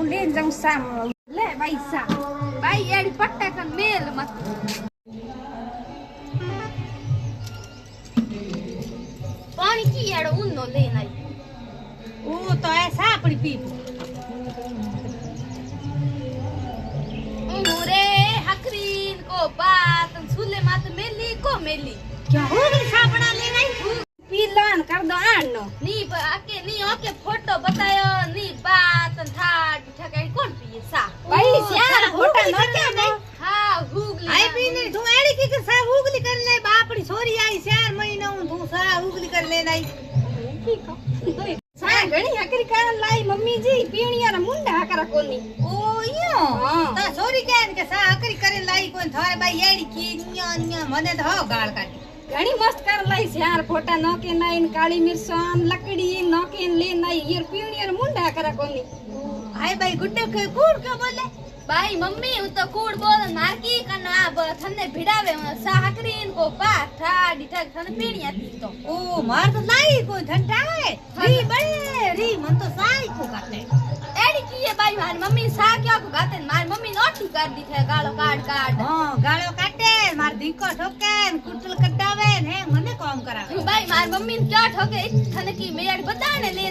હું લઈને જાઉં સામ લે ભાઈ સા ભાઈ એડી પટ્ટા કન મેલ મત પાણી કી એડો ઉન્નો લઈને આવી ઓ તો એ સાપડી પી રે હકરીન કો બાત સુલે માત મેલી કો મેલી ક્યાં હોગી સાપડા લઈને આવી પીલાન કર દો આનો ની આકે ની ઓકે ફોટો બતાયો ની બાત થાટ ઠકાઈ કોણ પીએ સા ભાઈ શ્યાર ફોટા ન કે હા હુગલી આઈ પીને તું એડી કે સા હુગલી કરી લે બાપડી છોરી આઈ 4 મહિના હું તું સા હુગલી કરી લે નાઈ સા ઘણી હકરી કારણ લાઈ મમ્મીજી પીણીયાના મુંડા હકરા કોની ઓ યો તા છોરી કે સા હકરી કરી લાઈ કોઈ થારે બાઈ એડી કી ન્યા મને તો હો ગાળ કાઢી ઘણી મસ્ત કર લઈ ચાર ફોટા નોકે નાઈન કાળી મિર્ચાન લકડી નોકે લે નાઈ યર પીણીયાના મુંડા હકરા કોની હાય બાઈ ગુડ્ડો કે કૂડ કે બોલે ભાઈ મમ્મી હું તો કૂડ બોલ મારકી કન આ થને ભીડાવે સા હકરીન કો પાઠ ઠાડી ઠક થને પીણીયા તી તો ઓ માર તો લાઈ કોઈ ઠંડાએ રી બળે રી મન તો સાઈ કો કાટે એડી કીએ ભાઈ મારી મમ્મી સા ક્યાં કો ગાતે મારી મમ્મી નોટી કરી દી છે ગાળો કાઢ કાઢ હા ગાળો કાટે માર દીકો ઠોકે કુટલ કટાવે ને મને કામ કરાવે ભાઈ મારી મમ્મી ક્યાં ઠોકે થને કી મેડ બતાને લેના